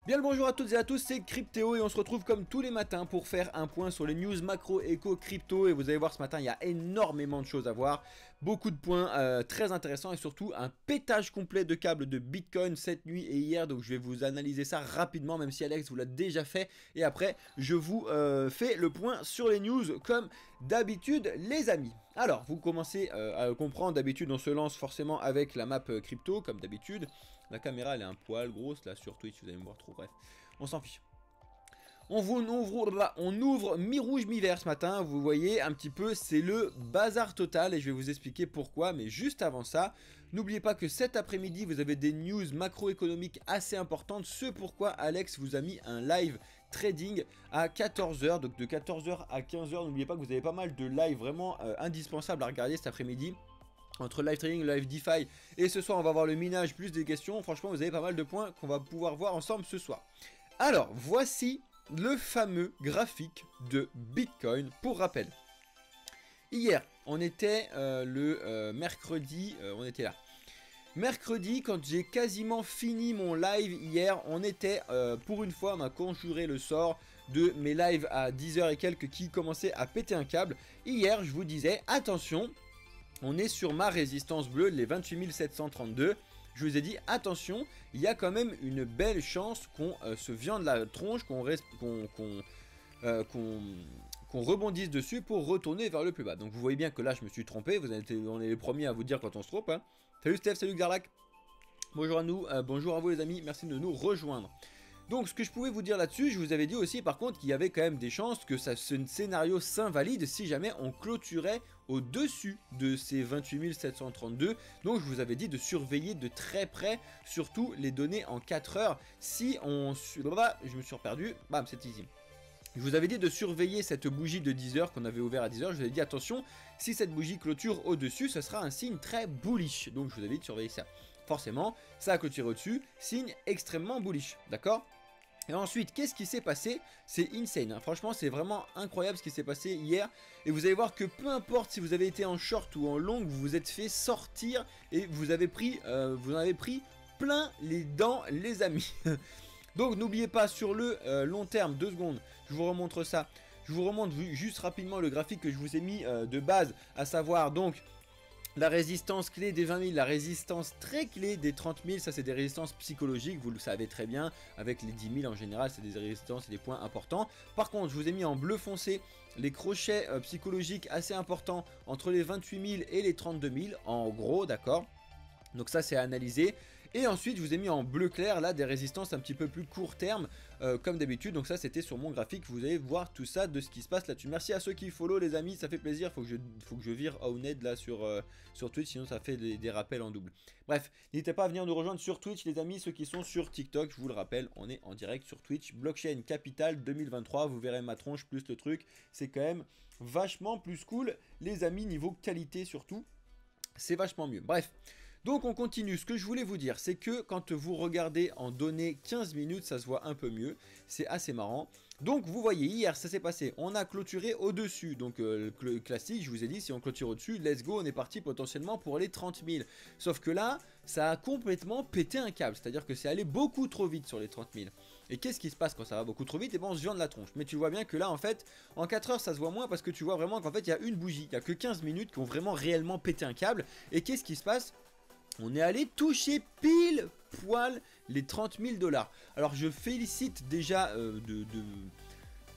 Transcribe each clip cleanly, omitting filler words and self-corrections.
Bien le bonjour à toutes et à tous, c'est Cryptéo et on se retrouve comme tous les matins pour faire un point sur les news macro éco crypto. Et vous allez voir ce matin il y a énormément de choses à voir, beaucoup de points très intéressants et surtout un pétage complet de câbles de Bitcoin cette nuit et hier. Donc je vais vous analyser ça rapidement même si Alex vous l'a déjà fait. Et après je vous fais le point sur les news comme d'habitude les amis. Alors vous commencez à comprendre, d'habitude on se lance forcément avec la map crypto comme d'habitude. La caméra elle est un poil grosse là sur Twitch, vous allez me voir trop, bref, on s'en fiche. On ouvre mi-rouge mi-vert ce matin, vous voyez un petit peu, c'est le bazar total et je vais vous expliquer pourquoi. Mais juste avant ça, n'oubliez pas que cet après-midi vous avez des news macroéconomiques assez importantes. Ce pourquoi Alex vous a mis un live trading à 14 h, donc de 14 h à 15 h. N'oubliez pas que vous avez pas mal de lives vraiment indispensables à regarder cet après-midi. Entre live trading, live DeFi et ce soir on va voir le minage plus des questions. Franchement vous avez pas mal de points qu'on va pouvoir voir ensemble ce soir. Alors voici le fameux graphique de Bitcoin pour rappel. Hier on était le mercredi, on était là. Mercredi, quand j'ai quasiment fini mon live hier, on était, pour une fois, on a conjuré le sort de mes lives à 10 h et quelques qui commençaient à péter un câble. Hier je vous disais attention, on est sur ma résistance bleue, les 28 732. Je vous ai dit, attention, il y a quand même une belle chance qu'on se viande la tronche, qu'on rebondisse dessus pour retourner vers le plus bas. Donc vous voyez bien que là, je me suis trompé. On est les premiers à vous dire quand on se trompe. Hein. Salut Steph, salut Garlac. Bonjour à nous, bonjour à vous les amis, merci de nous rejoindre. Donc ce que je pouvais vous dire là-dessus, je vous avais dit aussi par contre qu'il y avait quand même des chances que ce scénario s'invalide si jamais on clôturait au-dessus de ces 28 732. Donc je vous avais dit de surveiller de très près, surtout les données en 4 heures. Si on... Je me suis perdu, bam c'est easy. Je vous avais dit de surveiller cette bougie de 10 h qu'on avait ouvert à 10 h. Je vous avais dit attention, si cette bougie clôture au-dessus, ce sera un signe très bullish. Donc je vous avais dit de surveiller ça. Forcément, ça a clôturé au-dessus, signe extrêmement bullish, d'accord ? Et ensuite, qu'est-ce qui s'est passé? C'est insane, hein. Franchement c'est vraiment incroyable ce qui s'est passé hier. Et vous allez voir que peu importe si vous avez été en short ou en long, vous vous êtes fait sortir et vous en avez pris plein les dents les amis. Donc n'oubliez pas sur le long terme, 2 secondes, je vous remontre ça. Je vous remonte juste rapidement le graphique que je vous ai mis de base, à savoir donc... La résistance clé des 20 000, la résistance très clé des 30 000, ça c'est des résistances psychologiques, vous le savez très bien, avec les 10 000 en général, c'est des résistances et des points importants. Par contre, je vous ai mis en bleu foncé les crochets psychologiques assez importants entre les 28 000 et les 32 000, en gros, d'accord ? Donc ça c'est à analyser. Et ensuite je vous ai mis en bleu clair là des résistances un petit peu plus court terme comme d'habitude. Donc ça c'était sur mon graphique, vous allez voir tout ça de ce qui se passe là-dessus. Merci à ceux qui follow les amis, ça fait plaisir. Faut que je vire Owned là sur Twitch, sinon ça fait des rappels en double. Bref, n'hésitez pas à venir nous rejoindre sur Twitch les amis, ceux qui sont sur TikTok, je vous le rappelle, on est en direct sur Twitch. Blockchain Capital 2023, vous verrez ma tronche plus le truc, c'est quand même vachement plus cool les amis, niveau qualité surtout, c'est vachement mieux. Bref. Donc on continue, ce que je voulais vous dire, c'est que quand vous regardez en données 15 minutes, ça se voit un peu mieux, c'est assez marrant. Donc vous voyez, hier ça s'est passé, on a clôturé au-dessus, donc le classique, je vous ai dit, si on clôture au-dessus, let's go, on est parti potentiellement pour les 30 000. Sauf que là, ça a complètement pété un câble, c'est-à-dire que c'est allé beaucoup trop vite sur les 30 000. Et qu'est-ce qui se passe quand ça va beaucoup trop vite? Et ben on se viande la tronche. Mais tu vois bien que là en fait, en 4 heures ça se voit moins parce que tu vois vraiment qu'en fait il y a une bougie, il n'y a que 15 minutes qui ont vraiment réellement pété un câble. Et qu'est-ce qui se passe? On est allé toucher pile poil les 30 000 $. Alors je félicite déjà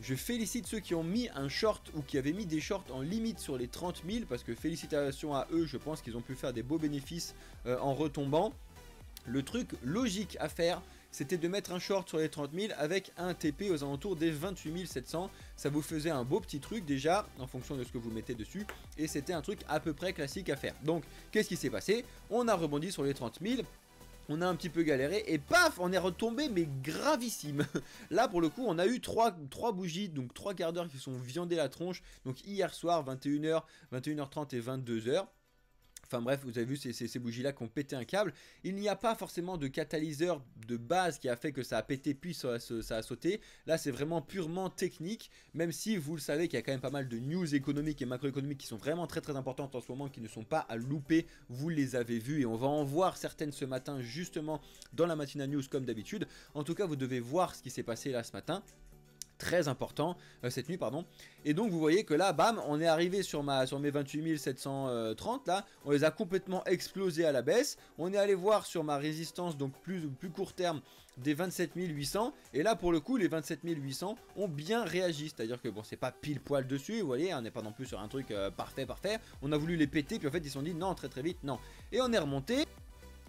je félicite ceux qui ont mis un short ou qui avaient mis des shorts en limite sur les 30 000 parce que félicitations à eux, je pense qu'ils ont pu faire des beaux bénéfices en retombant. Le truc logique à faire, c'était de mettre un short sur les 30 000 avec un TP aux alentours des 28 700. Ça vous faisait un beau petit truc déjà en fonction de ce que vous mettez dessus. Et c'était un truc à peu près classique à faire. Donc qu'est-ce qui s'est passé? On a rebondi sur les 30 000. On a un petit peu galéré et paf, on est retombé mais gravissime. Là pour le coup on a eu 3 bougies, donc 3 quarts d'heure qui sont viandés la tronche. Donc hier soir 21 h, 21 h 30 et 22 h. Enfin bref, vous avez vu ces bougies-là qui ont pété un câble. Il n'y a pas forcément de catalyseur de base qui a fait que ça a pété puis ça a sauté. Là, c'est vraiment purement technique, même si vous le savez qu'il y a quand même pas mal de news économiques et macroéconomiques qui sont vraiment très importantes en ce moment, qui ne sont pas à louper. Vous les avez vues et on va en voir certaines ce matin justement dans la Matinale News comme d'habitude. En tout cas, vous devez voir ce qui s'est passé là ce matin. Très important, cette nuit pardon. Et donc vous voyez que là bam, on est arrivé sur mes 28 730 là, on les a complètement explosés à la baisse. On est allé voir sur ma résistance, donc plus court terme, des 27 800, et là pour le coup les 27 800 ont bien réagi, c'est à dire que bon, c'est pas pile poil dessus, vous voyez, on n'est pas non plus sur un truc parfait, on a voulu les péter, puis en fait ils se sont dit non, très vite, non, et on est remonté.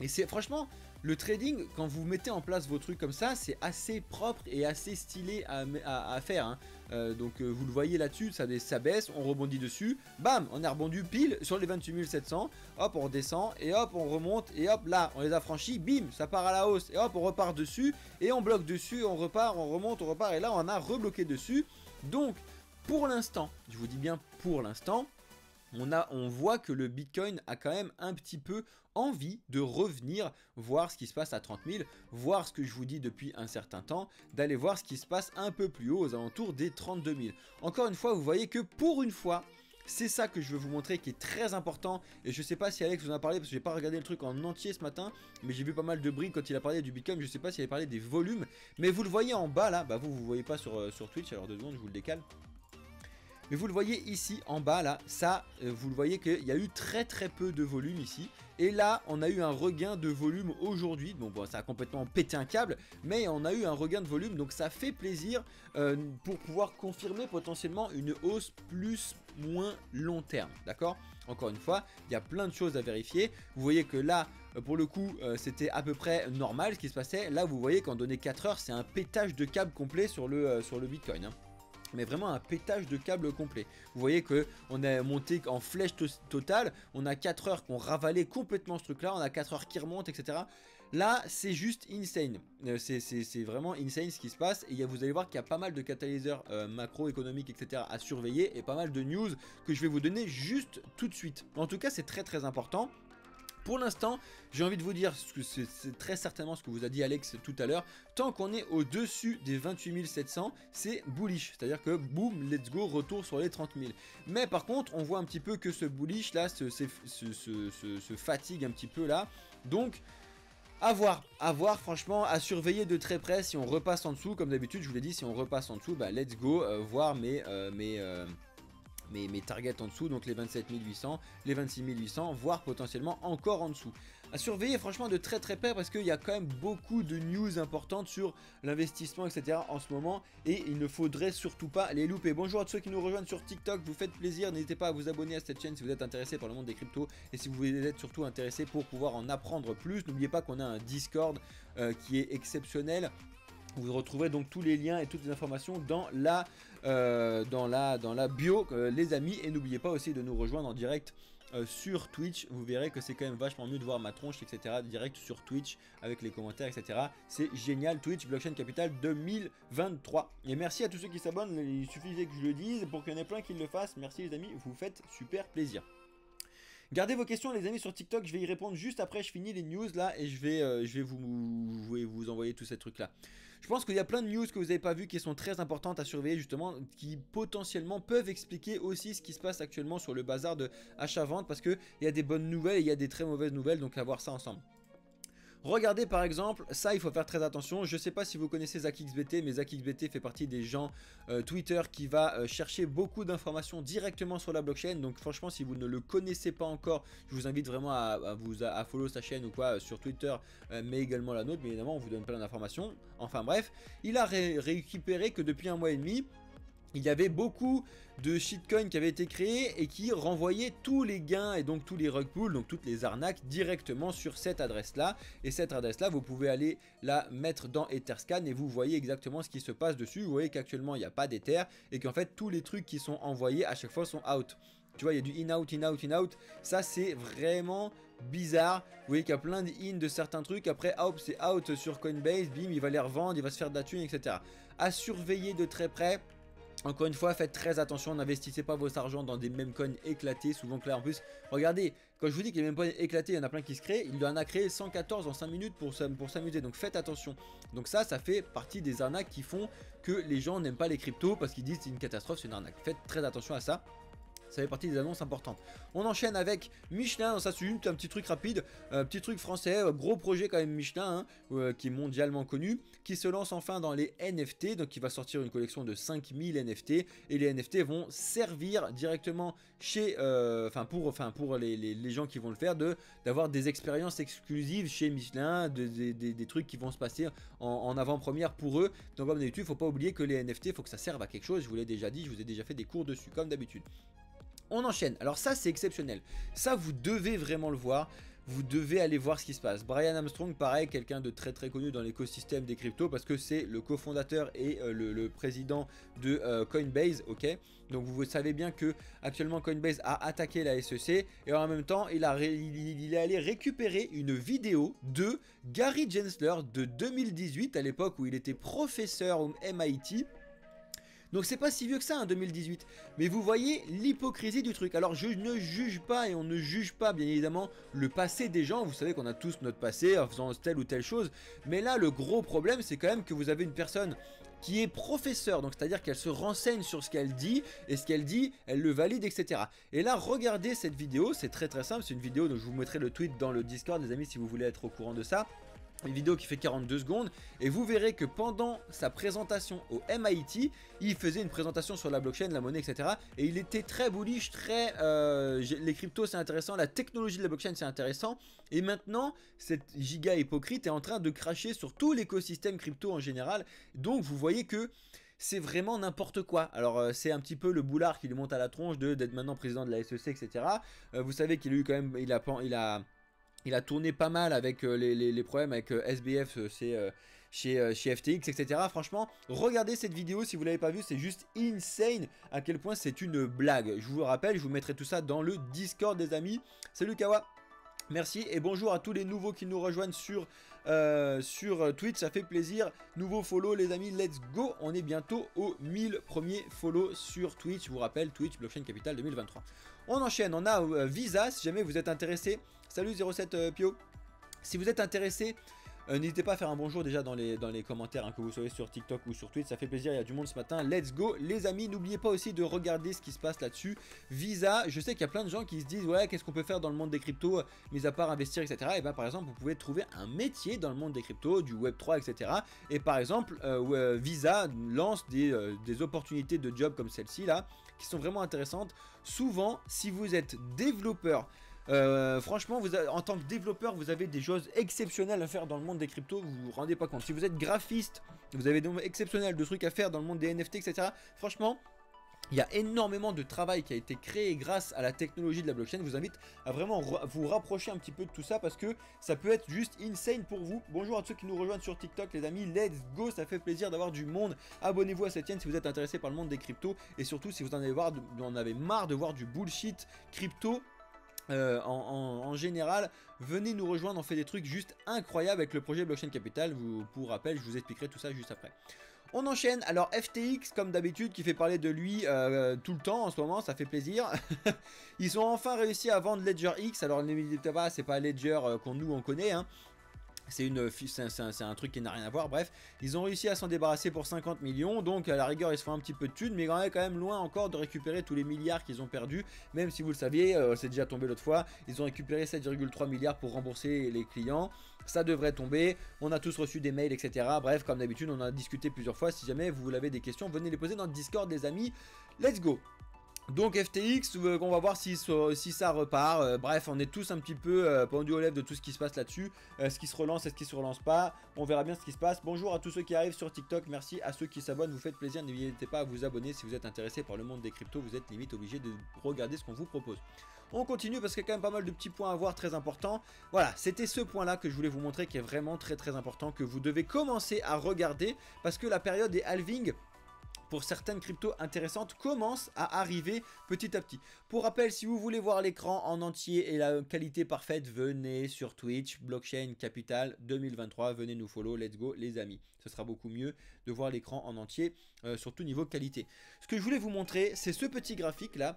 Et c'est franchement, le trading, quand vous mettez en place vos trucs comme ça, c'est assez propre et assez stylé à faire. Hein. Donc vous le voyez là-dessus, ça baisse, on rebondit dessus, bam, on est rebondi pile sur les 28 700, hop, on redescend, et hop, on remonte, et hop, là, on les a franchis, bim, ça part à la hausse, et hop, on repart dessus, et on bloque dessus, on repart, on remonte, on repart, et là, on a rebloqué dessus. Donc, pour l'instant, je vous dis bien pour l'instant, on voit que le Bitcoin a quand même un petit peu envie de revenir voir ce qui se passe à 30 000, voir ce que je vous dis depuis un certain temps, d'aller voir ce qui se passe un peu plus haut aux alentours des 32 000. Encore une fois, vous voyez que pour une fois, c'est ça que je veux vous montrer qui est très important. Et je sais pas si Alex vous en a parlé parce que j'ai pas regardé le truc en entier ce matin, mais j'ai vu pas mal de bruit quand il a parlé du Bitcoin. Je sais pas s'il a parlé des volumes, mais vous le voyez en bas là, bah vous voyez pas sur Twitch, alors 2 secondes, je vous le décale. Mais vous le voyez ici en bas là, ça vous le voyez qu'il y a eu très peu de volume ici. Et là on a eu un regain de volume aujourd'hui. Bon, ça a complètement pété un câble, mais on a eu un regain de volume. Donc ça fait plaisir pour pouvoir confirmer potentiellement une hausse moins long terme. D'accord? Encore une fois, il y a plein de choses à vérifier. Vous voyez que là, pour le coup, c'était à peu près normal ce qui se passait. Là vous voyez qu'en donné 4 heures, c'est un pétage de câble complet sur le Bitcoin. Hein. Mais vraiment un pétage de câble complet. Vous voyez que on est monté en flèche totale. On a 4 heures qu'on ravalait complètement ce truc là. On a 4 heures qui remontent, etc. Là c'est juste insane. C'est vraiment insane ce qui se passe. Et vous allez voir qu'il y a pas mal de catalyseurs macroéconomiques, etc. à surveiller. Et pas mal de news que je vais vous donner juste tout de suite. En tout cas c'est très important. Pour l'instant, j'ai envie de vous dire, que c'est très certainement ce que vous a dit Alex tout à l'heure, tant qu'on est au-dessus des 28 700, c'est bullish, c'est-à-dire que boum, let's go, retour sur les 30 000. Mais par contre, on voit un petit peu que ce bullish là se fatigue un petit peu là, donc à voir franchement, à surveiller de très près. Si on repasse en dessous, comme d'habitude, je vous l'ai dit, si on repasse en dessous, bah let's go, voir mes targets en dessous, donc les 27 800, les 26 800, voire potentiellement encore en dessous. À surveiller franchement de très près parce qu'il y a quand même beaucoup de news importantes sur l'investissement, etc. en ce moment, et il ne faudrait surtout pas les louper. Bonjour à tous ceux qui nous rejoignent sur TikTok, vous faites plaisir, n'hésitez pas à vous abonner à cette chaîne si vous êtes intéressé par le monde des cryptos et si vous voulez être surtout intéressé pour pouvoir en apprendre plus. N'oubliez pas qu'on a un Discord qui est exceptionnel. Vous retrouverez donc tous les liens et toutes les informations dans la bio, les amis. Et n'oubliez pas aussi de nous rejoindre en direct sur Twitch. Vous verrez que c'est quand même vachement mieux de voir ma tronche, etc. direct sur Twitch avec les commentaires, etc. C'est génial. Twitch Blockchain Capital 2023. Et merci à tous ceux qui s'abonnent. Il suffisait que je le dise pour qu'il y en ait plein qui le fassent. Merci les amis, vous faites super plaisir. Gardez vos questions les amis sur TikTok, je vais y répondre juste après, je finis les news là et je vais vous envoyer tous ces trucs là. Je pense qu'il y a plein de news que vous n'avez pas vu qui sont très importantes à surveiller justement, qui potentiellement peuvent expliquer aussi ce qui se passe actuellement sur le bazar de achat-vente, parce qu'il y a des bonnes nouvelles et il y a des très mauvaises nouvelles, donc à voir ça ensemble. Regardez par exemple, ça il faut faire très attention, je sais pas si vous connaissez ZachXBT, mais ZachXBT fait partie des gens Twitter qui va chercher beaucoup d'informations directement sur la blockchain. Donc franchement si vous ne le connaissez pas encore, je vous invite vraiment à follow sa chaîne ou quoi sur Twitter, mais également la nôtre, mais évidemment on vous donne plein d'informations. Enfin bref, il a récupéré que depuis 1 mois et demi, il y avait beaucoup de shitcoins qui avaient été créés et qui renvoyaient tous les gains et donc tous les rug pulls, donc toutes les arnaques directement sur cette adresse là. Et cette adresse là, vous pouvez aller la mettre dans Etherscan et vous voyez exactement ce qui se passe dessus. Vous voyez qu'actuellement il n'y a pas d'Ether et qu'en fait tous les trucs qui sont envoyés à chaque fois sont out. Tu vois, il y a du in-out, in-out, in-out. Ça, c'est vraiment bizarre. Vous voyez qu'il y a plein d'in de certains trucs. Après, hop, c'est out sur Coinbase. Bim, il va les revendre, il va se faire de la thune, etc. À surveiller de très près. Encore une fois, faites très attention, n'investissez pas votre argent dans des meme coins éclatés, souvent clairs en plus. Regardez, quand je vous dis que les meme coins éclatés, il y en a plein qui se créent, il en a créé 114 en 5 minutes pour s'amuser, donc faites attention. Donc ça fait partie des arnaques qui font que les gens n'aiment pas les cryptos parce qu'ils disent c'est une catastrophe, c'est une arnaque. Faites très attention à ça. Ça fait partie des annonces importantes. On enchaîne avec Michelin, ça c'est un petit truc rapide, petit truc français, gros projet quand même Michelin, hein, qui est mondialement connu, qui se lance enfin dans les NFT, donc il va sortir une collection de 5000 NFT, et les NFT vont servir directement chez, pour les gens qui vont le faire, d'avoir des expériences exclusives chez Michelin, des trucs qui vont se passer en avant-première pour eux. Donc comme d'habitude, il ne faut pas oublier que les NFT, il faut que ça serve à quelque chose, je vous l'ai déjà dit, je vous ai déjà fait des cours dessus, comme d'habitude. On enchaîne, alors ça c'est exceptionnel, ça vous devez vraiment le voir, vous devez aller voir ce qui se passe. Brian Armstrong, pareil, quelqu'un de très très connu dans l'écosystème des cryptos parce que c'est le cofondateur et le président de Coinbase, ok. Donc vous savez bien que actuellement Coinbase a attaqué la SEC et en même temps il est allé récupérer une vidéo de Gary Gensler de 2018 à l'époque où il était professeur au MIT. Donc c'est pas si vieux que ça, hein, 2018. Mais vous voyez l'hypocrisie du truc. Alors je ne juge pas et on ne juge pas bien évidemment le passé des gens. Vous savez qu'on a tous notre passé en faisant telle ou telle chose. Mais là le gros problème c'est quand même que vous avez une personne qui est professeur. Donc c'est à dire qu'elle se renseigne sur ce qu'elle dit. Et ce qu'elle dit elle le valide, etc. Et là regardez cette vidéo. C'est très très simple. C'est une vidéo dont je vous mettrai le tweet dans le Discord les amis si vous voulez être au courant de ça. Une vidéo qui fait 42 secondes et vous verrez que pendant sa présentation au MIT, il faisait une présentation sur la blockchain, la monnaie, etc. Et il était très bullish, les cryptos c'est intéressant, la technologie de la blockchain c'est intéressant. Et maintenant, cette giga hypocrite est en train de cracher sur tout l'écosystème crypto en général. Donc vous voyez que c'est vraiment n'importe quoi. Alors c'est un petit peu le boulard qui lui monte à la tronche d'être maintenant président de la SEC, etc. Vous savez qu'il a eu quand même, il a tourné pas mal avec les problèmes avec SBF chez FTX, etc. Franchement, regardez cette vidéo si vous ne l'avez pas vue, c'est juste insane à quel point c'est une blague. Je vous rappelle, je vous mettrai tout ça dans le Discord des amis. Salut Kawa, merci et bonjour à tous les nouveaux qui nous rejoignent sur Twitch, ça fait plaisir. Nouveau follow les amis, let's go. On est bientôt aux 1000 premiers follow sur Twitch. Je vous rappelle, Twitch Blockchain Capital 2023. On enchaîne, on a Visa, si jamais vous êtes intéressé. Salut 07 Pio. Si vous êtes intéressé, n'hésitez pas à faire un bonjour déjà dans les commentaires, hein, que vous soyez sur TikTok ou sur Twitch, ça fait plaisir, il y a du monde ce matin. Let's go les amis, n'oubliez pas aussi de regarder ce qui se passe là-dessus. Visa, je sais qu'il y a plein de gens qui se disent ouais, qu'est-ce qu'on peut faire dans le monde des cryptos, mis à part investir, etc. Et bien par exemple, vous pouvez trouver un métier dans le monde des cryptos, du Web3, etc. Et par exemple, Visa lance des opportunités de job comme celle-ci là, qui sont vraiment intéressantes. Souvent, si vous êtes développeur, franchement, en tant que développeur, vous avez des choses exceptionnelles à faire dans le monde des cryptos, vous vous rendez pas compte. Si vous êtes graphiste, vous avez des exceptionnels de trucs à faire dans le monde des NFT, etc. Franchement, il y a énormément de travail qui a été créé grâce à la technologie de la blockchain. Je vous invite à vraiment vous rapprocher un petit peu de tout ça parce que ça peut être juste insane pour vous. Bonjour à ceux qui nous rejoignent sur TikTok les amis, let's go, ça fait plaisir d'avoir du monde. Abonnez-vous à cette chaîne si vous êtes intéressé par le monde des cryptos et surtout si vous en avez marre de voir du bullshit crypto. En général, venez nous rejoindre, on fait des trucs juste incroyables avec le projet Blockchain Capital. Pour rappel, je vous expliquerai tout ça juste après. On enchaîne, alors FTX comme d'habitude qui fait parler de lui tout le temps en ce moment, ça fait plaisir. Ils ont enfin réussi à vendre Ledger X, alors n'hésitez pas, c'est pas Ledger qu'on nous on connaît, hein. C'est un truc qui n'a rien à voir, bref. Ils ont réussi à s'en débarrasser pour 50 millions, donc à la rigueur ils se font un petit peu de thunes, mais on est quand même loin encore de récupérer tous les milliards qu'ils ont perdus. Même si vous le saviez, c'est déjà tombé l'autre fois, ils ont récupéré 7,3 milliards pour rembourser les clients. Ça devrait tomber, on a tous reçu des mails, etc. Bref, comme d'habitude, on en a discuté plusieurs fois. Si jamais vous avez des questions, venez les poser dans le Discord des amis. Let's go! Donc FTX, on va voir si ça repart. Bref, on est tous un petit peu pendus aux lèvres de tout ce qui se passe là-dessus. Est-ce qu'il se relance, est-ce qu'il se relance pas? On verra bien ce qui se passe. Bonjour à tous ceux qui arrivent sur TikTok. Merci à ceux qui s'abonnent. Vous faites plaisir. N'hésitez pas à vous abonner si vous êtes intéressé par le monde des cryptos. Vous êtes limite obligé de regarder ce qu'on vous propose. On continue parce qu'il y a quand même pas mal de petits points à voir très importants. Voilà, c'était ce point-là que je voulais vous montrer qui est vraiment très très important, que vous devez commencer à regarder parce que la période des halving pour certaines cryptos intéressantes commencent à arriver petit à petit. Pour rappel, si vous voulez voir l'écran en entier et la qualité parfaite, venez sur Twitch, Blockchain Capital 2023, venez nous follow, let's go les amis. Ce sera beaucoup mieux de voir l'écran en entier, surtout niveau qualité. Ce que je voulais vous montrer, c'est ce petit graphique là.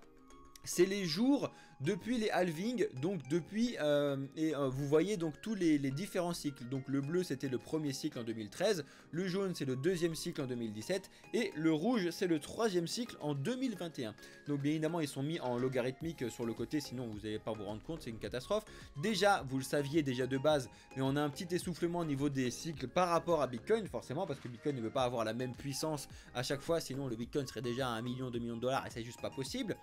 C'est les jours depuis les halvings, donc depuis, vous voyez donc tous les différents cycles. Donc le bleu c'était le premier cycle en 2013, le jaune c'est le deuxième cycle en 2017 et le rouge c'est le troisième cycle en 2021. Donc bien évidemment ils sont mis en logarithmique sur le côté, sinon vous n'allez pas vous rendre compte, c'est une catastrophe. Déjà vous le saviez déjà de base, mais on a un petit essoufflement au niveau des cycles par rapport à Bitcoin, forcément parce que Bitcoin ne veut pas avoir la même puissance à chaque fois, sinon le Bitcoin serait déjà à 1 million, 2 millions de dollars et c'est juste pas possible.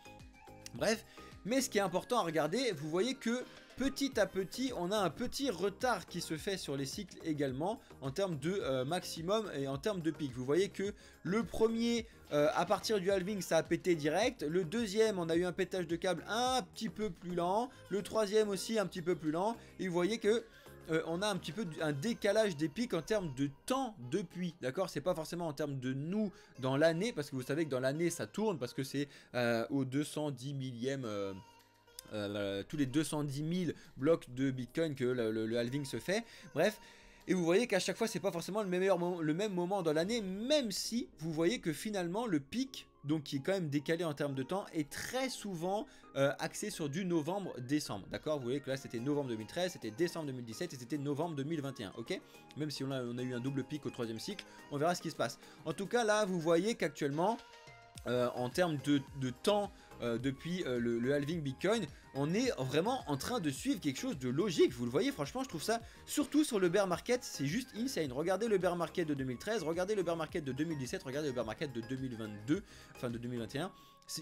Bref, mais ce qui est important à regarder, vous voyez que petit à petit, on a un petit retard qui se fait sur les cycles également en termes de maximum et en termes de pic. Vous voyez que le premier, à partir du halving, ça a pété direct. Le deuxième, on a eu un pétage de câble un petit peu plus lent. Le troisième aussi un petit peu plus lent. Et vous voyez que on a un petit peu un décalage des pics en termes de temps depuis, d'accord? C'est pas forcément en termes de nous dans l'année, parce que vous savez que dans l'année ça tourne, parce que c'est au 210 millième, tous les 210 000 blocs de Bitcoin que le halving se fait, bref. Et vous voyez qu'à chaque fois c'est pas forcément le même moment dans l'année, même si vous voyez que finalement le pic, donc qui est quand même décalé en termes de temps, est très souvent axé sur du novembre-décembre, d'accord? Vous voyez que là c'était novembre 2013, c'était décembre 2017 et c'était novembre 2021, ok? Même si on a eu un double pic au troisième cycle, on verra ce qui se passe. En tout cas là vous voyez qu'actuellement, en termes de temps depuis le halving Bitcoin, on est vraiment en train de suivre quelque chose de logique. Vous le voyez, franchement je trouve ça, surtout sur le bear market, c'est juste insane. Regardez le bear market de 2013, regardez le bear market de 2017, regardez le bear market de 2022, enfin de 2021,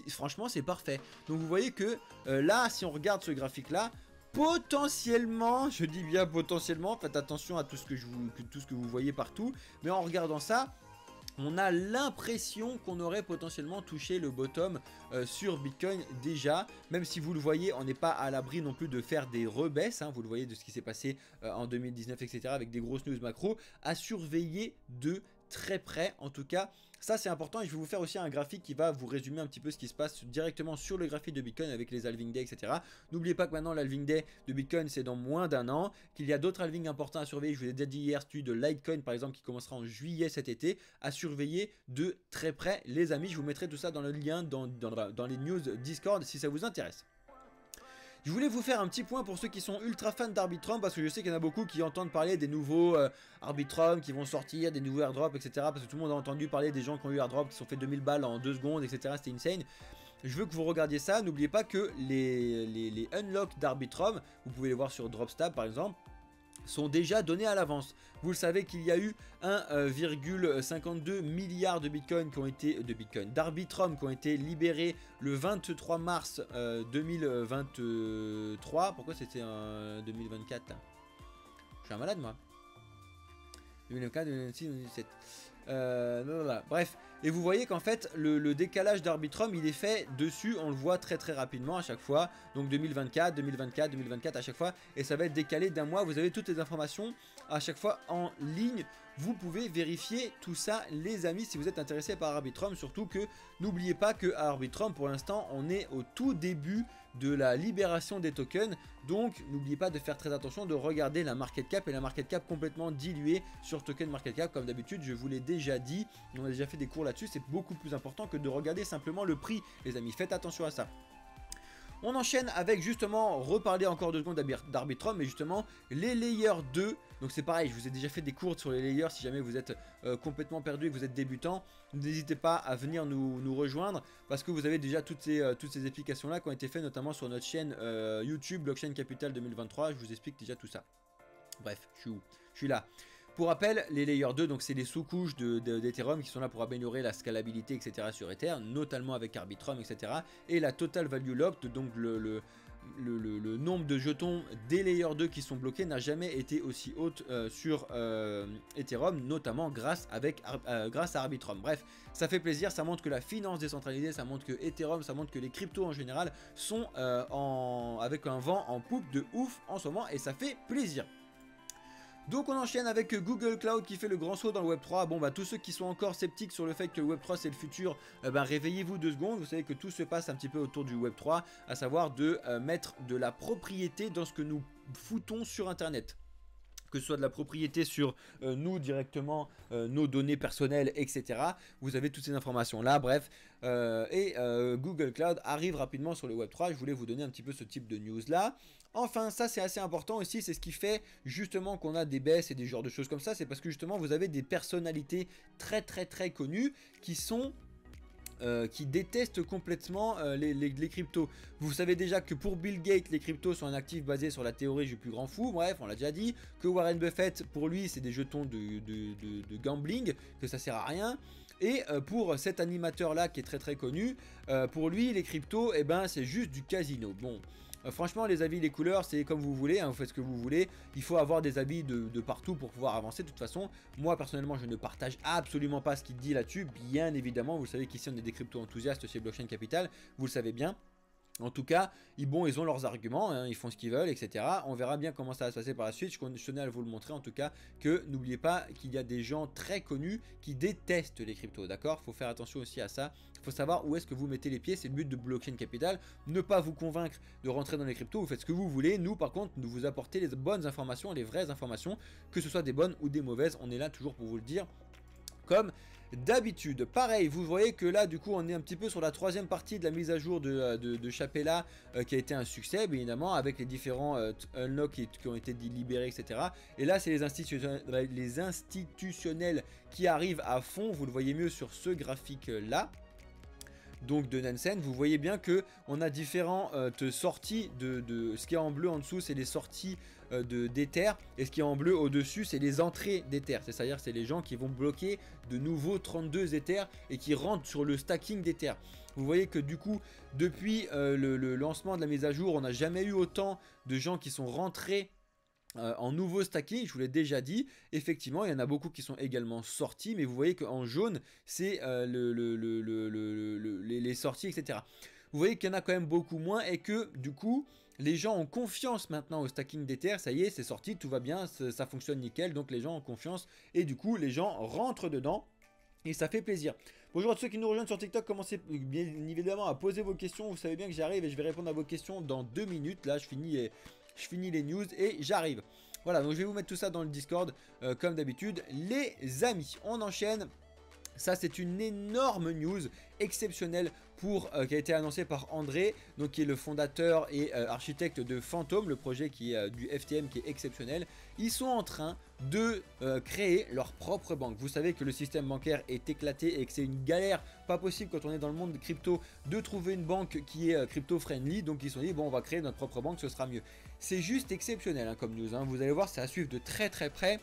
franchement c'est parfait. Donc vous voyez que là, si on regarde ce graphique là, potentiellement, je dis bien potentiellement, faites attention à tout ce que vous voyez partout, mais en regardant ça, on a l'impression qu'on aurait potentiellement touché le bottom sur Bitcoin déjà, même si vous le voyez, on n'est pas à l'abri non plus de faire des rebaisses, hein, vous le voyez de ce qui s'est passé en 2019, etc., avec des grosses news macro, à surveiller de très près. En tout cas, ça c'est important, et je vais vous faire aussi un graphique qui va vous résumer un petit peu ce qui se passe directement sur le graphique de Bitcoin avec les halving day, etc. N'oubliez pas que maintenant l'halving day de Bitcoin c'est dans moins d'un an, qu'il y a d'autres halvings importants à surveiller. Je vous ai déjà dit hier, celui de Litecoin par exemple qui commencera en juillet cet été, à surveiller de très près les amis. Je vous mettrai tout ça dans le lien dans les news Discord si ça vous intéresse. Je voulais vous faire un petit point pour ceux qui sont ultra fans d'Arbitrum, parce que je sais qu'il y en a beaucoup qui entendent parler des nouveaux Arbitrum qui vont sortir, des nouveaux airdrops, etc. Parce que tout le monde a entendu parler des gens qui ont eu airdrop, qui se sont fait 2000 balles en 2 secondes, etc. C'était insane. Je veux que vous regardiez ça. N'oubliez pas que les unlocks d'Arbitrum, vous pouvez les voir sur Dropstab par exemple, sont déjà donnés à l'avance. Vous le savez qu'il y a eu 1,52 milliard de bitcoins qui ont été d'Arbitrum qui ont été libérés le 23 mars 2023. Pourquoi c'était en 2024 là? Je suis un malade moi. 2024, 2026, 2017. Bref, et vous voyez qu'en fait le décalage d'Arbitrum il est fait dessus, on le voit très rapidement à chaque fois, donc 2024, 2024, 2024 à chaque fois, et ça va être décalé d'un mois. Vous avez toutes les informations à chaque fois en ligne, vous pouvez vérifier tout ça les amis si vous êtes intéressé par Arbitrum. Surtout que n'oubliez pas que à Arbitrum pour l'instant on est au tout début de la libération des tokens, donc n'oubliez pas de faire très attention, de regarder la market cap, et la market cap complètement diluée sur token market cap comme d'habitude. Je vous l'ai déjà dit, on a déjà fait des cours là-dessus, c'est beaucoup plus important que de regarder simplement le prix les amis, faites attention à ça. On enchaîne avec justement, reparler encore 2 secondes d'Arbitrum, mais justement les layers 2. Donc c'est pareil, je vous ai déjà fait des cours sur les layers. Si jamais vous êtes complètement perdu et que vous êtes débutant, n'hésitez pas à venir nous rejoindre, parce que vous avez déjà toutes ces explications là qui ont été faites notamment sur notre chaîne YouTube Blockchain Capital 2023. Je vous explique déjà tout ça. Bref, je suis où? Je suis là. Pour rappel, les layers 2, donc c'est les sous-couches d'Ethereum qui sont là pour améliorer la scalabilité, etc. sur Ether, notamment avec Arbitrum, etc. Et la Total Value Locked, donc le nombre de jetons des layers 2 qui sont bloqués n'a jamais été aussi haute sur Ethereum, notamment grâce à Arbitrum. Bref, ça fait plaisir, ça montre que la finance décentralisée, ça montre que Ethereum, ça montre que les cryptos en général sont avec un vent en poupe de ouf en ce moment, et ça fait plaisir. Donc on enchaîne avec Google Cloud qui fait le grand saut dans le Web3. Bon bah tous ceux qui sont encore sceptiques sur le fait que le Web3 c'est le futur, réveillez-vous 2 secondes. Vous savez que tout se passe un petit peu autour du Web3, à savoir de mettre de la propriété dans ce que nous foutons sur Internet. Que ce soit de la propriété sur nous directement, nos données personnelles, etc. Vous avez toutes ces informations là, bref. Google Cloud arrive rapidement sur le Web3. Je voulais vous donner un petit peu ce type de news là. Enfin, ça c'est assez important aussi, c'est ce qui fait justement qu'on a des baisses et des genres de choses comme ça. C'est parce que justement vous avez des personnalités très connues qui sont... qui détestent complètement les cryptos. Vous savez déjà que pour Bill Gates, les cryptos sont un actif basé sur la théorie du plus grand fou, bref, on l'a déjà dit, que Warren Buffett, pour lui, c'est des jetons de gambling, que ça sert à rien. Et pour cet animateur-là, qui est très connu, pour lui, les cryptos, eh ben, c'est juste du casino. Bon... franchement les avis, les couleurs c'est comme vous voulez, hein, vous faites ce que vous voulez. Il faut avoir des avis de partout pour pouvoir avancer. De toute façon moi personnellement je ne partage absolument pas ce qu'il dit là-dessus. Bien évidemment vous savez qu'ici on est des crypto enthousiastes chez Blockchain Capital, vous le savez bien. En tout cas, ils ont leurs arguments, hein, ils font ce qu'ils veulent, etc. On verra bien comment ça va se passer par la suite. Je tenais à vous le montrer en tout cas, que n'oubliez pas qu'il y a des gens très connus qui détestent les cryptos, d'accord? Il faut faire attention aussi à ça. Il faut savoir où est-ce que vous mettez les pieds, c'est le but de Blockchain Capital. Ne pas vous convaincre de rentrer dans les cryptos, vous faites ce que vous voulez. Nous par contre, nous vous apporter les bonnes informations, les vraies informations, que ce soit des bonnes ou des mauvaises. On est là toujours pour vous le dire. Comme d'habitude, pareil, vous voyez que là du coup on est un petit peu sur la 3e partie de la mise à jour de Chapella qui a été un succès bien évidemment, avec les différents unlocks qui ont été libérés, etc. Et là c'est les institutionnels qui arrivent à fond, vous le voyez mieux sur ce graphique là. Donc de Nansen, vous voyez bien que on a différentes sorties de ce qui est en bleu en dessous, c'est les sorties d'Ether, et ce qui est en bleu au-dessus, c'est les entrées d'Ether. C'est-à-dire c'est les gens qui vont bloquer de nouveaux 32 Ether et qui rentrent sur le stacking d'Ether. Vous voyez que du coup, depuis le lancement de la mise à jour, on n'a jamais eu autant de gens qui sont rentrés en nouveau stacking. Je vous l'ai déjà dit, effectivement il y en a beaucoup qui sont également sortis, mais vous voyez qu'en jaune c'est les sorties, etc. Vous voyez qu'il y en a quand même beaucoup moins, et que du coup les gens ont confiance maintenant au stacking d'Ether. Ça y est, c'est sorti, tout va bien, ça fonctionne nickel, donc les gens ont confiance et du coup les gens rentrent dedans et ça fait plaisir. Bonjour à tous ceux qui nous rejoignent sur TikTok, commencez bien évidemment à poser vos questions. Vous savez bien que j'arrive et je vais répondre à vos questions dans 2 minutes. Là je finis les news et j'arrive. Voilà, donc je vais vous mettre tout ça dans le Discord comme d'habitude. Les amis, on enchaîne. Ça c'est une énorme news exceptionnelle qui a été annoncée par André, donc qui est le fondateur et architecte de Phantom, le projet du FTM qui est exceptionnel. Ils sont en train de créer leur propre banque. Vous savez que le système bancaire est éclaté et que c'est une galère pas possible quand on est dans le monde de crypto de trouver une banque qui est crypto friendly. Donc ils se sont dit bon, on va créer notre propre banque, ce sera mieux. C'est juste exceptionnel hein, comme news, hein. Vous allez voir, c'est à suivre de très près.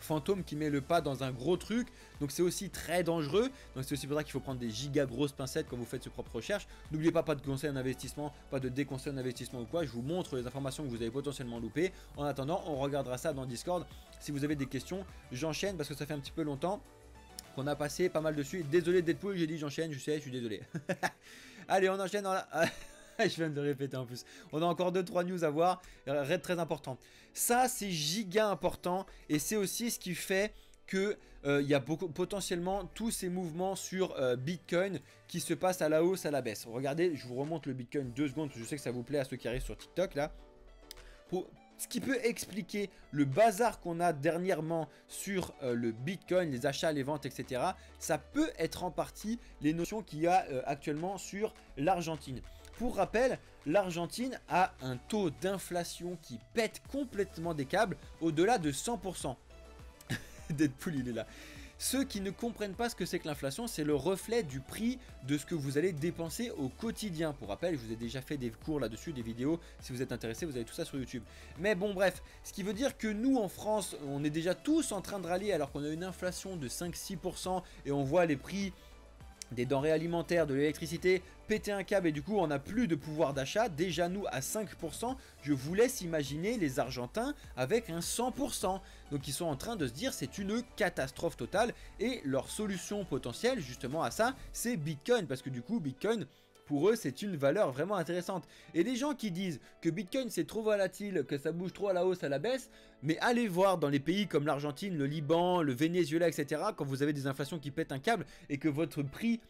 Phantom qui met le pas dans un gros truc, donc c'est aussi très dangereux. Donc c'est aussi pour ça qu'il faut prendre des giga grosses pincettes quand vous faites ce propre recherche. N'oubliez pas de conseil en investissement, pas de déconseil en investissement ou quoi. Je vous montre les informations que vous avez potentiellement loupées. En attendant, on regardera ça dans Discord. Si vous avez des questions, j'enchaîne parce que ça fait un petit peu longtemps qu'on a passé pas mal dessus. Désolé Deadpool, j'ai dit j'enchaîne, je sais, je suis désolé. Allez, on enchaîne dans la... Je viens de le répéter en plus. On a encore 2-3 news à voir, très important. Ça c'est giga important, et c'est aussi ce qui fait que il y a potentiellement tous ces mouvements sur Bitcoin qui se passent à la hausse, à la baisse. Regardez, je vous remonte le Bitcoin 2 secondes, parce que je sais que ça vous plaît à ceux qui arrivent sur TikTok là. Ce qui peut expliquer le bazar qu'on a dernièrement sur le Bitcoin, les achats, les ventes, etc. Ça peut être en partie les notions qu'il y a actuellement sur l'Argentine. Pour rappel, l'Argentine a un taux d'inflation qui pète complètement des câbles, au-delà de 100%. Deadpool, il est là. Ceux qui ne comprennent pas ce que c'est que l'inflation, c'est le reflet du prix de ce que vous allez dépenser au quotidien. Pour rappel, je vous ai déjà fait des cours là-dessus, des vidéos. Si vous êtes intéressé, vous avez tout ça sur YouTube. Mais bon, bref, ce qui veut dire que nous, en France, on est déjà tous en train de râler alors qu'on a une inflation de 5-6% et on voit les prix des denrées alimentaires, de l'électricité péter un câble, et du coup on n'a plus de pouvoir d'achat. Déjà nous à 5%, je vous laisse imaginer les Argentins avec un 100%. Donc ils sont en train de se dire c'est une catastrophe totale, et leur solution potentielle justement à ça c'est Bitcoin, parce que du coup Bitcoin pour eux c'est une valeur vraiment intéressante. Et les gens qui disent que Bitcoin c'est trop volatile, que ça bouge trop à la hausse, à la baisse, mais allez voir dans les pays comme l'Argentine, le Liban, le Venezuela, etc. quand vous avez des inflations qui pètent un câble et que votre prix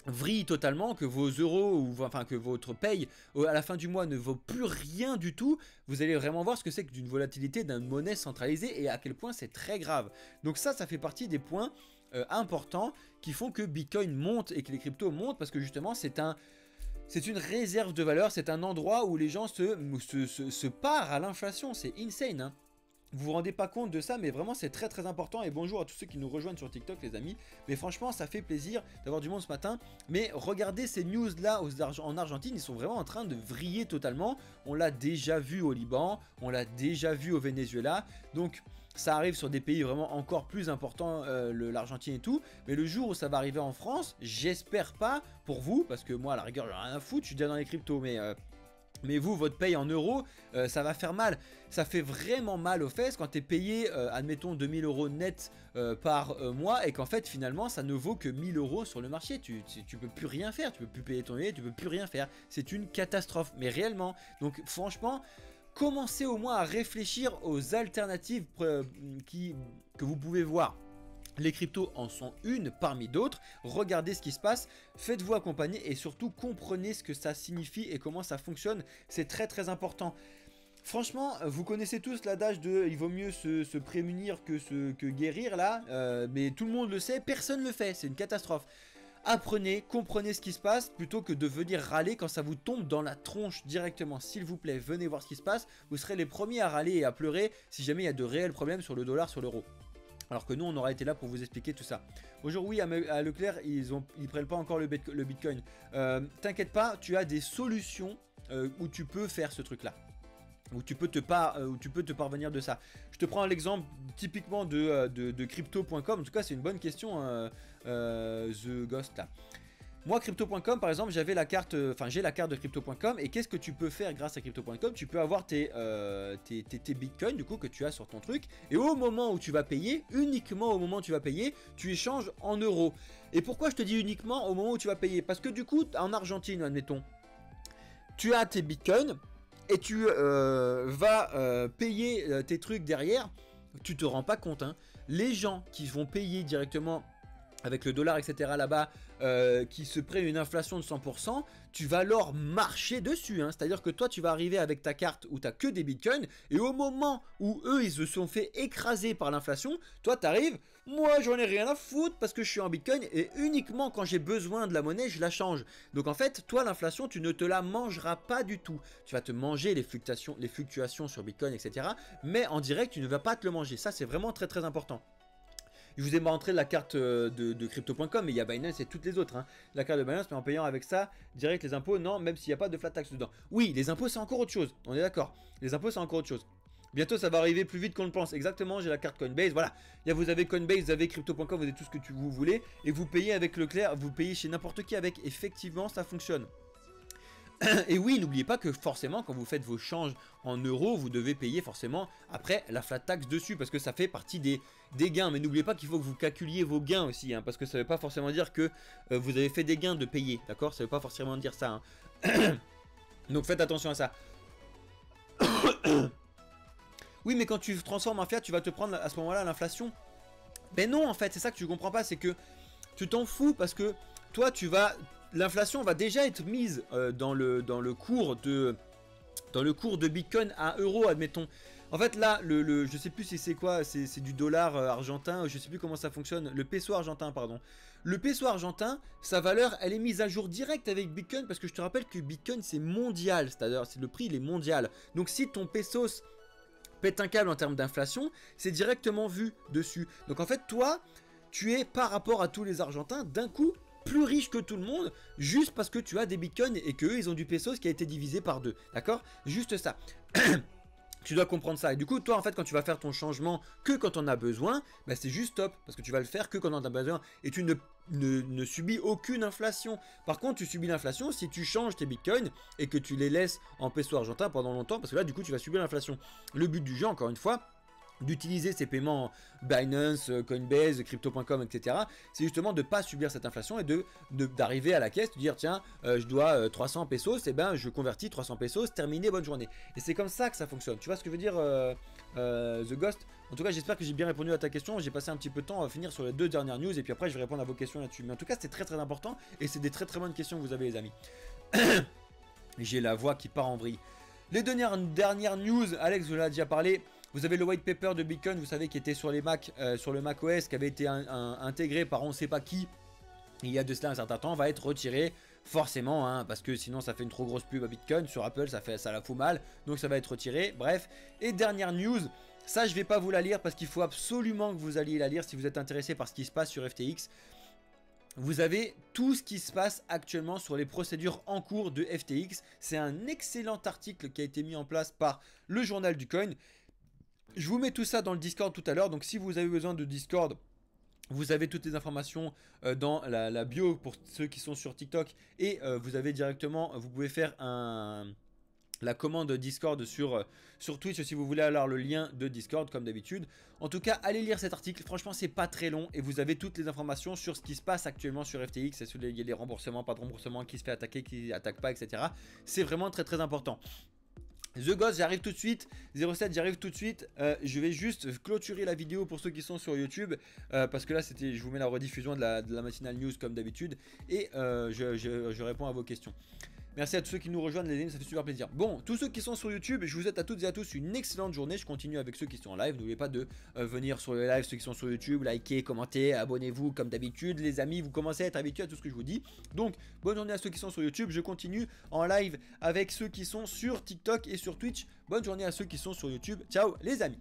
vrille totalement, que vos euros, ou enfin que votre paye à la fin du mois ne vaut plus rien du tout, vous allez vraiment voir ce que c'est que d'une volatilité d'une monnaie centralisée et à quel point c'est très grave. Donc ça fait partie des points importants qui font que Bitcoin monte et que les cryptos montent, parce que justement c'est une réserve de valeur, c'est un endroit où les gens se parent à l'inflation, c'est insane hein. Vous vous rendez pas compte de ça, mais vraiment c'est très très important. Et bonjour à tous ceux qui nous rejoignent sur TikTok les amis. Mais franchement ça fait plaisir d'avoir du monde ce matin. Mais regardez ces news là en Argentine, ils sont vraiment en train de vriller totalement. On l'a déjà vu au Liban, on l'a déjà vu au Venezuela. Donc ça arrive sur des pays vraiment encore plus importants, l'Argentine et tout. Mais le jour où ça va arriver en France, j'espère pas pour vous, parce que moi à la rigueur j'ai rien à foutre, je suis déjà dans les cryptos, mais vous, votre paye en euros, ça va faire mal. Ça fait vraiment mal aux fesses quand tu es payé, admettons, 2000 € net par mois et qu'en fait, finalement, ça ne vaut que 1000 € sur le marché. Tu peux plus rien faire, tu peux plus payer ton loyer, tu peux plus rien faire. C'est une catastrophe, mais réellement. Donc, franchement, commencez au moins à réfléchir aux alternatives que vous pouvez voir. Les cryptos en sont une parmi d'autres. Regardez ce qui se passe, faites-vous accompagner et surtout comprenez ce que ça signifie et comment ça fonctionne. C'est très très important. Franchement, vous connaissez tous l'adage de il vaut mieux se prémunir que guérir là, mais tout le monde le sait, personne ne le fait, c'est une catastrophe. Apprenez, comprenez ce qui se passe plutôt que de venir râler quand ça vous tombe dans la tronche directement. S'il vous plaît, venez voir ce qui se passe. Vous serez les premiers à râler et à pleurer si jamais il y a de réels problèmes sur le dollar, sur l'euro. Alors que nous, on aura été là pour vous expliquer tout ça. Aujourd'hui, à Leclerc, ils prennent pas encore le Bitcoin. T'inquiète pas, tu as des solutions où tu peux faire ce truc-là. Où tu peux te parvenir de ça. Je te prends l'exemple typiquement de crypto.com. En tout cas, c'est une bonne question, The Ghost là. Moi, crypto.com par exemple, j'ai la carte de crypto.com et qu'est-ce que tu peux faire grâce à crypto.com? Tu peux avoir tes bitcoins du coup que tu as sur ton truc et au moment où tu vas payer, uniquement au moment où tu vas payer, tu échanges en euros. Et pourquoi je te dis uniquement au moment où tu vas payer? Parce que du coup, en Argentine, admettons, tu as tes bitcoins et tu vas payer tes trucs derrière, tu te rends pas compte, hein. Les gens qui vont payer directement avec le dollar, etc. là-bas, qui se prennent une inflation de 100%, tu vas leur marcher dessus. Hein. C'est-à-dire que toi, tu vas arriver avec ta carte où tu n'as que des bitcoins, et au moment où eux, ils se sont fait écraser par l'inflation, toi, tu arrives, moi, j'en ai rien à foutre parce que je suis en bitcoin, et uniquement quand j'ai besoin de la monnaie, je la change. Donc en fait, toi, l'inflation, tu ne te la mangeras pas du tout. Tu vas te manger les fluctuations sur bitcoin, etc. Mais en direct, tu ne vas pas te le manger. Ça, c'est vraiment très, très important. Je vous ai montré la carte de crypto.com, mais il y a Binance et toutes les autres. Hein. La carte de Binance, mais en payant avec ça, direct les impôts, non, même s'il n'y a pas de flat tax dedans. Oui, les impôts, c'est encore autre chose. On est d'accord. Les impôts, c'est encore autre chose. Bientôt, ça va arriver plus vite qu'on le pense. Exactement, j'ai la carte Coinbase. Voilà. Vous avez Coinbase, vous avez crypto.com, vous avez tout ce que vous voulez. Et vous payez avec Leclerc, vous payez chez n'importe qui avec. Effectivement, ça fonctionne. Et oui, n'oubliez pas que forcément, quand vous faites vos changes en euros, vous devez payer forcément après la flat tax dessus parce que ça fait partie des gains. Mais n'oubliez pas qu'il faut que vous calculiez vos gains aussi, hein, parce que ça ne veut pas forcément dire que vous avez fait des gains de payer, d'accord? Ça ne veut pas forcément dire ça. Hein. Donc faites attention à ça. Oui, mais quand tu transformes en fiat, tu vas te prendre à ce moment-là l'inflation. Mais non, en fait, c'est ça que tu comprends pas, c'est que tu t'en fous parce que toi, l'inflation va déjà être mise dans le cours de Bitcoin à euro, admettons. En fait, là, je sais plus si c'est quoi, c'est du dollar argentin, je sais plus comment ça fonctionne, le peso argentin, pardon. Le peso argentin, sa valeur, elle est mise à jour direct avec Bitcoin parce que je te rappelle que Bitcoin, c'est mondial, c'est-à-dire, le prix, il est mondial. Donc, si ton pesos pète un câble en termes d'inflation, c'est directement vu dessus. Donc, en fait, toi, tu es, par rapport à tous les Argentins, d'un coup, plus riche que tout le monde juste parce que tu as des bitcoins et qu'eux ils ont du pesos qui a été divisé par 2, d'accord? Juste ça. Tu dois comprendre ça. Et du coup, toi, en fait, quand tu vas faire ton changement que quand on a besoin, bah, c'est juste top. Parce que tu vas le faire que quand on a besoin. Et tu ne subis aucune inflation. Par contre, tu subis l'inflation si tu changes tes bitcoins et que tu les laisses en peso argentin pendant longtemps. Parce que là, du coup, tu vas subir l'inflation. Le but du jeu, encore une fois, d'utiliser ces paiements Binance, Coinbase, Crypto.com, etc. C'est justement de ne pas subir cette inflation et d'arriver à la caisse, de dire tiens, je dois 300 pesos, et ben je convertis 300 pesos, terminé, bonne journée. Et c'est comme ça que ça fonctionne. Tu vois ce que je veux dire, The Ghost? En tout cas, j'espère que j'ai bien répondu à ta question. J'ai passé un petit peu de temps, on va finir sur les 2 dernières news et puis après je vais répondre à vos questions là-dessus. Mais en tout cas, c'est très très important et c'est des très très bonnes questions que vous avez, les amis. J'ai la voix qui part en vrille. Les dernières news, Alex vous l'a déjà parlé. Vous avez le white paper de Bitcoin, vous savez, qui était sur les Mac, sur le Mac OS, qui avait été intégré par on ne sait pas qui il y a de cela un certain temps, va être retiré forcément, hein, parce que sinon ça fait une trop grosse pub à Bitcoin. Sur Apple, ça la fout mal, donc ça va être retiré. Bref, et dernière news, ça je vais pas vous la lire parce qu'il faut absolument que vous alliez la lire si vous êtes intéressé par ce qui se passe sur FTX. Vous avez tout ce qui se passe actuellement sur les procédures en cours de FTX. C'est un excellent article qui a été mis en place par le journal du coin. Je vous mets tout ça dans le Discord tout à l'heure. Donc si vous avez besoin de Discord, vous avez toutes les informations dans la bio pour ceux qui sont sur TikTok. Et vous avez directement, vous pouvez faire la commande Discord sur Twitch si vous voulez avoir le lien de Discord comme d'habitude. En tout cas, allez lire cet article. Franchement, c'est pas très long et vous avez toutes les informations sur ce qui se passe actuellement sur FTX. Il y a les remboursements, pas de remboursement, qui se fait attaquer, qui attaque pas, etc. C'est vraiment très très important. The Ghost, j'arrive tout de suite. 07, j'arrive tout de suite. Je vais juste clôturer la vidéo pour ceux qui sont sur YouTube. Parce que là, je vous mets la rediffusion de la matinale news comme d'habitude. Et je réponds à vos questions. Merci à tous ceux qui nous rejoignent, les amis, ça fait super plaisir. Bon, tous ceux qui sont sur YouTube, je vous souhaite à toutes et à tous une excellente journée. Je continue avec ceux qui sont en live. N'oubliez pas de venir sur le live, ceux qui sont sur YouTube, likez, commentez, abonnez-vous comme d'habitude. Les amis, vous commencez à être habitués à tout ce que je vous dis. Donc, bonne journée à ceux qui sont sur YouTube. Je continue en live avec ceux qui sont sur TikTok et sur Twitch. Bonne journée à ceux qui sont sur YouTube. Ciao les amis.